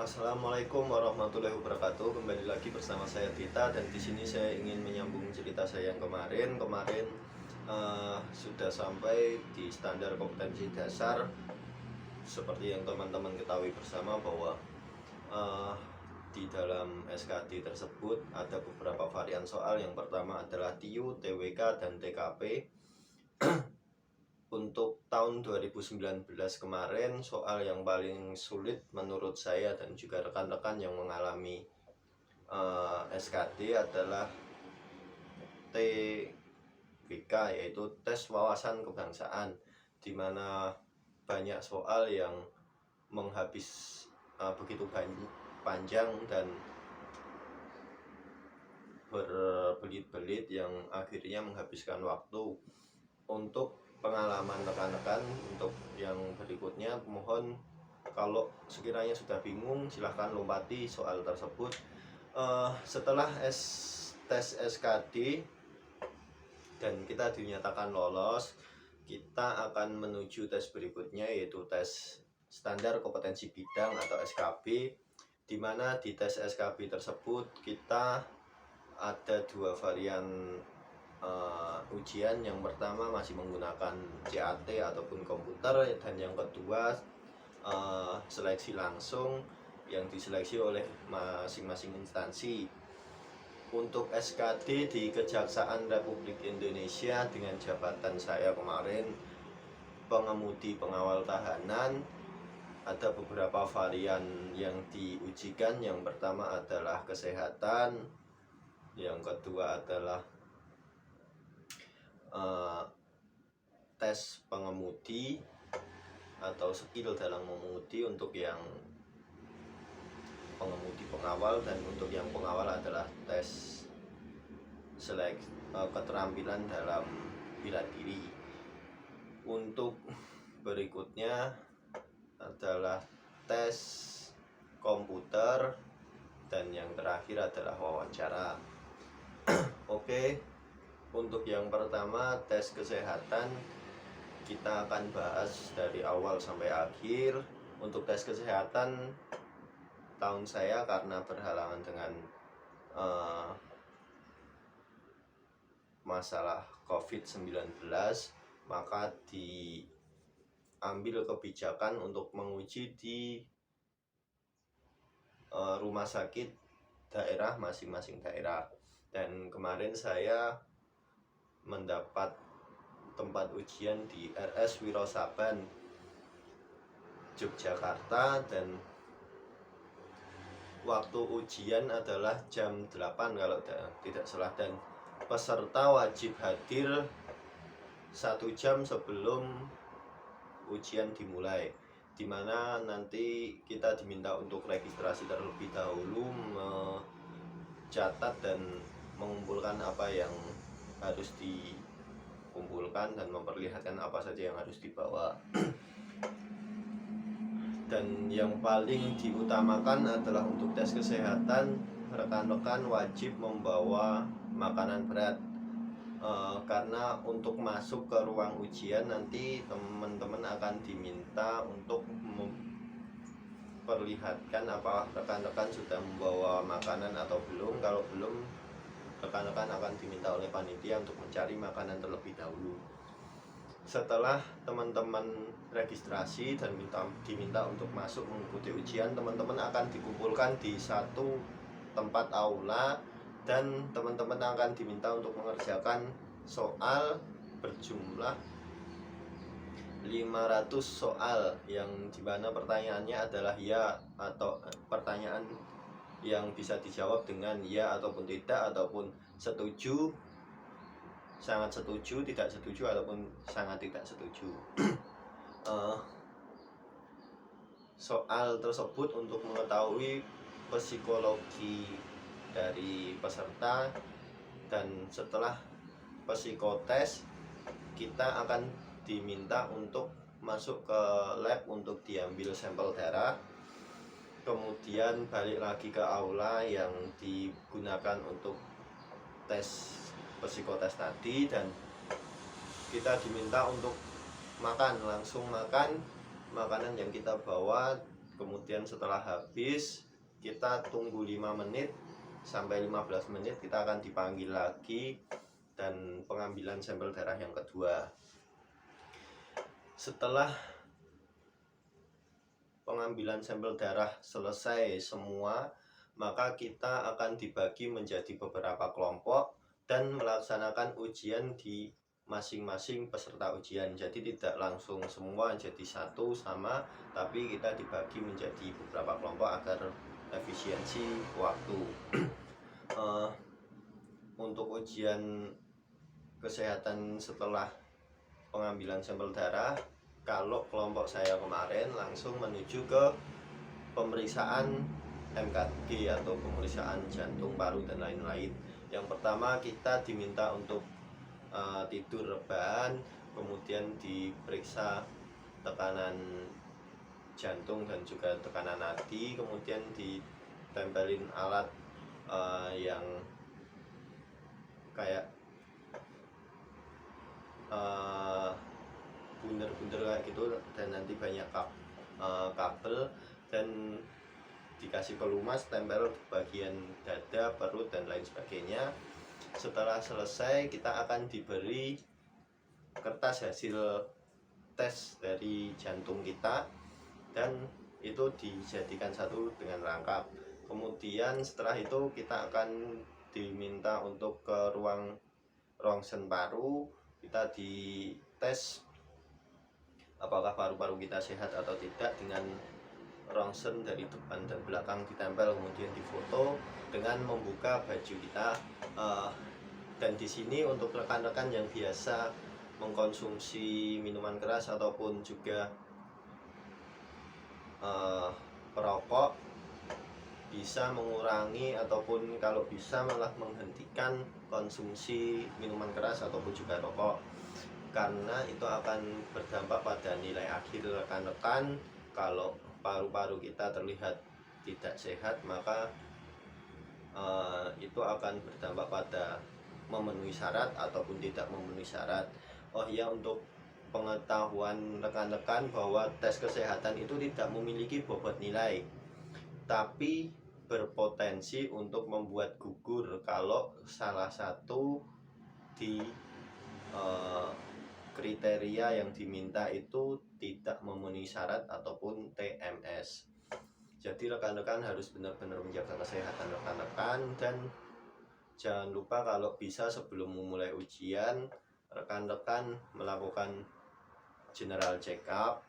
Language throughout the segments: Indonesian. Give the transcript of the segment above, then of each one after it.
Assalamualaikum warahmatullahi wabarakatuh. Kembali lagi bersama saya Tita, dan di sini saya ingin menyambung cerita saya yang kemarin sudah sampai di standar kompetensi dasar. Seperti yang teman-teman ketahui bersama bahwa eh, di dalam SKD tersebut ada beberapa varian soal. Yang pertama adalah TIU, TWK, dan TKP. Untuk tahun 2019 kemarin, soal yang paling sulit menurut saya dan juga rekan-rekan yang mengalami SKD adalah TWK, yaitu tes wawasan kebangsaan, di mana banyak soal yang menghabis begitu panjang dan berbelit-belit yang akhirnya menghabiskan waktu. Untuk pengalaman rekan-rekan, untuk yang berikutnya, mohon kalau sekiranya sudah bingung silahkan lompati soal tersebut. Setelah tes SKD dan kita dinyatakan lolos, kita akan menuju tes berikutnya, yaitu tes standar kompetensi bidang atau SKB, di mana di tes SKB tersebut kita ada dua varian ujian. Yang pertama masih menggunakan CAT ataupun komputer, dan yang kedua seleksi langsung yang diseleksi oleh masing-masing instansi. Untuk SKD di Kejaksaan Republik Indonesia dengan jabatan saya kemarin pengemudi pengawal tahanan, ada beberapa varian yang diujikan. Yang pertama adalah kesehatan, yang kedua adalah tes pengemudi atau skill dalam mengemudi untuk yang pengemudi pengawal, dan untuk yang pengawal adalah tes keterampilan dalam bela diri. Untuk berikutnya adalah tes komputer, dan yang terakhir adalah wawancara. Oke, untuk yang pertama tes kesehatan kita akan bahas dari awal sampai akhir. Untuk tes kesehatan tahun saya karena berhalangan dengan masalah COVID-19, maka diambil kebijakan untuk menguji di rumah sakit daerah masing-masing daerah. Dan kemarin saya mendapat tempat ujian di RS Wirosaban, Yogyakarta, dan waktu ujian adalah jam 8 kalau tidak salah, dan peserta wajib hadir 1 jam sebelum ujian dimulai, dimana nanti kita diminta untuk registrasi terlebih dahulu, mencatat dan mengumpulkan apa yang harus dikumpulkan dan memperlihatkan apa saja yang harus dibawa. Dan yang paling diutamakan adalah untuk tes kesehatan, rekan-rekan wajib membawa makanan berat, karena untuk masuk ke ruang ujian nanti teman-teman akan diminta untuk memperlihatkan apakah rekan-rekan sudah membawa makanan atau belum. Kalau belum, rekan-rekan akan diminta oleh panitia untuk mencari makanan terlebih dahulu. Setelah teman-teman registrasi dan diminta untuk masuk mengikuti ujian, teman-teman akan dikumpulkan di satu tempat aula, dan teman-teman akan diminta untuk mengerjakan soal berjumlah 500 soal, yang dimana pertanyaannya adalah ya atau pertanyaan yang bisa dijawab dengan ya ataupun tidak, ataupun setuju, sangat setuju, tidak setuju, ataupun sangat tidak setuju. Soal tersebut untuk mengetahui psikologi dari peserta, dan setelah psikotes kita akan diminta untuk masuk ke lab untuk diambil sampel darah, kemudian balik lagi ke aula yang digunakan untuk tes psikotes tadi, dan kita diminta untuk langsung makan makanan yang kita bawa, Kemudian setelah habis kita tunggu 5 menit sampai 15 menit, kita akan dipanggil lagi dan pengambilan sampel darah yang kedua. Setelah pengambilan sampel darah selesai semua, maka kita akan dibagi menjadi beberapa kelompok dan melaksanakan ujian di masing-masing peserta ujian. Jadi tidak langsung semua jadi satu sama, tapi kita dibagi menjadi beberapa kelompok agar efisiensi waktu. Untuk ujian kesehatan setelah pengambilan sampel darah, kalau kelompok saya kemarin langsung menuju ke pemeriksaan MKG atau pemeriksaan jantung, paru, dan lain-lain. Yang pertama kita diminta untuk tidur rebahan, kemudian diperiksa tekanan jantung dan juga tekanan nadi, kemudian ditempelin alat yang kayak bunder-bunder kayak gitu, dan nanti banyak kabel, dan dikasih pelumas tempel di bagian dada, perut, dan lain sebagainya. Setelah selesai kita akan diberi kertas hasil tes dari jantung kita dan itu dijadikan satu dengan rangkap. Kemudian setelah itu kita akan diminta untuk ke ruang rongsen paru. Kita dites apakah paru-paru kita sehat atau tidak dengan rongsen dari depan dan belakang ditempel, kemudian difoto dengan membuka baju kita. Dan di sini untuk rekan-rekan yang biasa mengkonsumsi minuman keras ataupun juga perokok, bisa mengurangi ataupun kalau bisa malah menghentikan konsumsi minuman keras ataupun juga rokok, karena itu akan berdampak pada nilai akhir rekan-rekan. Kalau paru-paru kita terlihat tidak sehat, maka itu akan berdampak pada memenuhi syarat ataupun tidak memenuhi syarat. Oh iya, untuk pengetahuan rekan-rekan bahwa tes kesehatan itu tidak memiliki bobot nilai, tapi berpotensi untuk membuat gugur kalau salah satu di kriteria yang diminta itu tidak memenuhi syarat ataupun TMS. Jadi rekan-rekan harus benar-benar menjaga kesehatan rekan-rekan, dan jangan lupa kalau bisa sebelum memulai ujian rekan-rekan melakukan general check up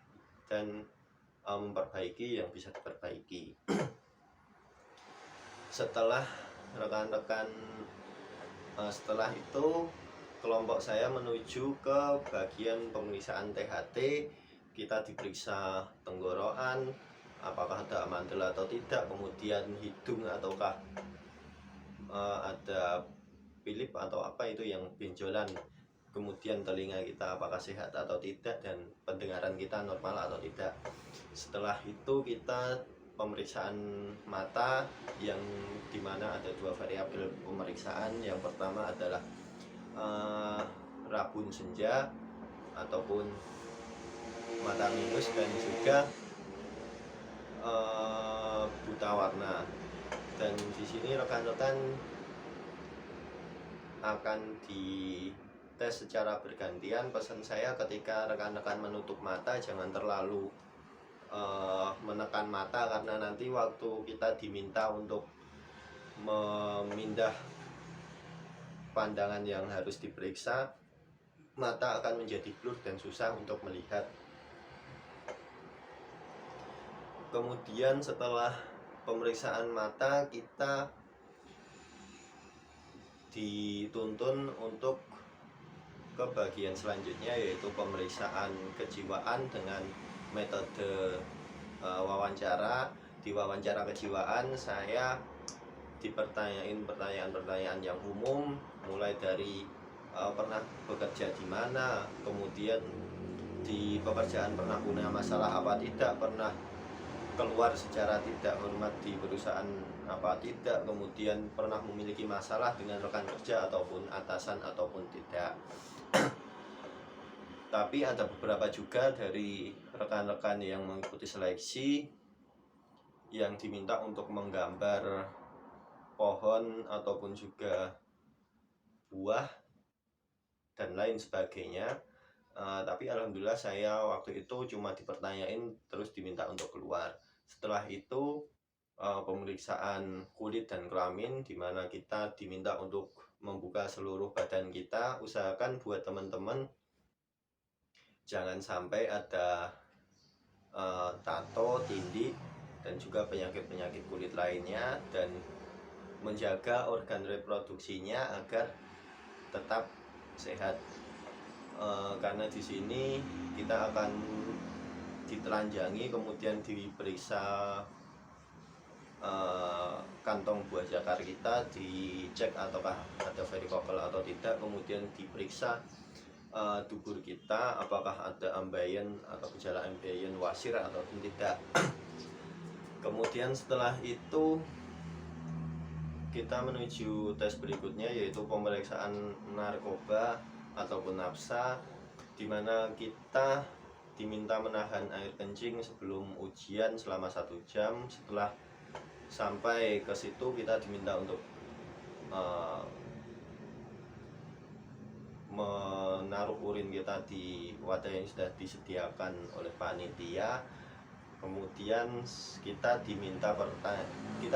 dan memperbaiki yang bisa diperbaiki. Setelah rekan-rekan setelah itu kelompok saya menuju ke bagian pemeriksaan THT. Kita diperiksa tenggorokan, apakah ada amandel atau tidak, kemudian hidung ataukah ada pilip atau apa itu yang benjolan, kemudian telinga kita apakah sehat atau tidak, dan pendengaran kita normal atau tidak. Setelah itu kita pemeriksaan mata, yang dimana ada dua variabel pemeriksaan. Yang pertama adalah rabun senja ataupun mata minus, dan juga buta warna. Dan di sini rekan-rekan akan dites secara bergantian. Pesan saya ketika rekan-rekan menutup mata jangan terlalu menekan mata, karena nanti waktu kita diminta untuk memindah pandangan yang harus diperiksa, mata akan menjadi blur dan susah untuk melihat. Kemudian setelah pemeriksaan mata, kita dituntun untuk ke bagian selanjutnya, yaitu pemeriksaan kejiwaan dengan metode wawancara. Di wawancara kejiwaan saya dipertanyain pertanyaan-pertanyaan yang umum, mulai dari pernah bekerja di mana, kemudian di pekerjaan pernah punya masalah apa tidak, pernah keluar secara tidak hormat di perusahaan apa tidak, kemudian pernah memiliki masalah dengan rekan kerja ataupun atasan ataupun tidak. Tapi ada beberapa juga dari rekan-rekan yang mengikuti seleksi yang diminta untuk menggambar pohon ataupun juga buah dan lain sebagainya. Tapi alhamdulillah saya waktu itu cuma dipertanyain terus diminta untuk keluar. Setelah itu pemeriksaan kulit dan kelamin, di mana kita diminta untuk membuka seluruh badan kita. Usahakan buat teman-teman jangan sampai ada tato, tindik, dan juga penyakit-penyakit kulit lainnya, dan menjaga organ reproduksinya agar tetap sehat. Karena di sini kita akan ditelanjangi, kemudian diperiksa kantong buah zakar kita, dicek apakah ada varikokel atau tidak, kemudian diperiksa dubur kita apakah ada ambeien atau gejala ambeien wasir ataupun tidak. Kemudian setelah itu kita menuju tes berikutnya, yaitu pemeriksaan narkoba ataupun nafsa, di mana kita diminta menahan air kencing sebelum ujian selama 1 jam. Setelah sampai ke situ kita diminta untuk menaruh urin kita di wadah yang sudah disediakan oleh panitia. Kemudian kita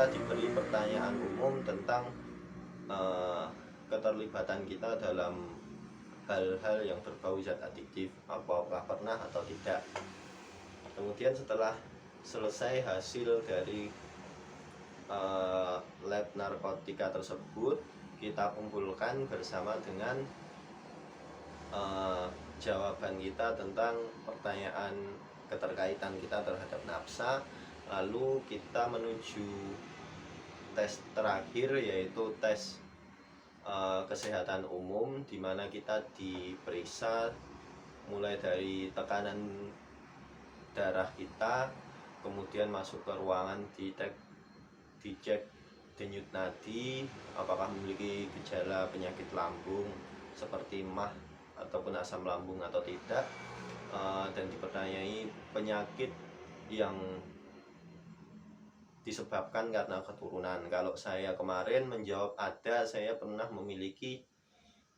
diberi pertanyaan umum tentang keterlibatan kita dalam hal-hal yang berbau zat adiktif, apakah pernah atau tidak. Kemudian setelah selesai hasil dari lab narkotika tersebut, kita kumpulkan bersama dengan jawaban kita tentang pertanyaan keterkaitan kita terhadap nafsa. Lalu kita menuju tes terakhir, yaitu tes kesehatan umum, di mana kita diperiksa mulai dari tekanan darah kita, kemudian masuk ke ruangan dicek denyut nadi, apakah memiliki gejala penyakit lambung seperti MAH ataupun asam lambung atau tidak, dan dipertanyai penyakit yang disebabkan karena keturunan. Kalau saya kemarin menjawab ada, saya pernah memiliki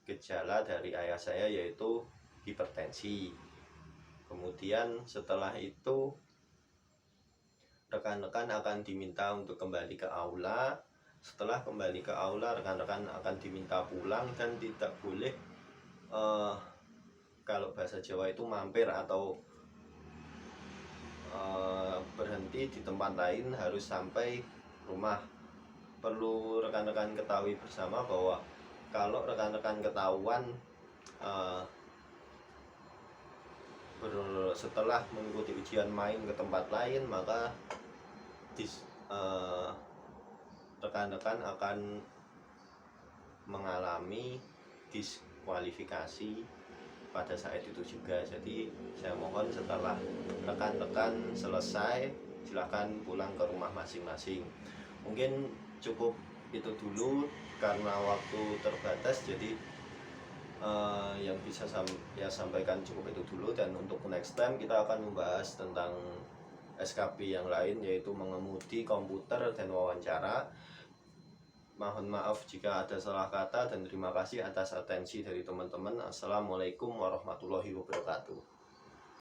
gejala dari ayah saya, yaitu hipertensi. Kemudian setelah itu rekan-rekan akan diminta untuk kembali ke aula. Setelah kembali ke aula, rekan-rekan akan diminta pulang dan tidak boleh kalau bahasa Jawa itu mampir atau berhenti di tempat lain, harus sampai rumah. Perlu rekan-rekan ketahui bersama bahwa kalau rekan-rekan ketahuan setelah mengikuti ujian main ke tempat lain, maka rekan-rekan akan mengalami diskualifikasi pada saat itu juga. Jadi saya mohon setelah rekan-rekan selesai, silakan pulang ke rumah masing-masing. Mungkin cukup itu dulu karena waktu terbatas, jadi yang bisa sampaikan cukup itu dulu. Dan untuk next time kita akan membahas tentang SKP yang lain, yaitu mengemudi komputer dan wawancara. Mohon maaf jika ada salah kata, dan terima kasih atas atensi dari teman-teman. Assalamualaikum warahmatullahi wabarakatuh.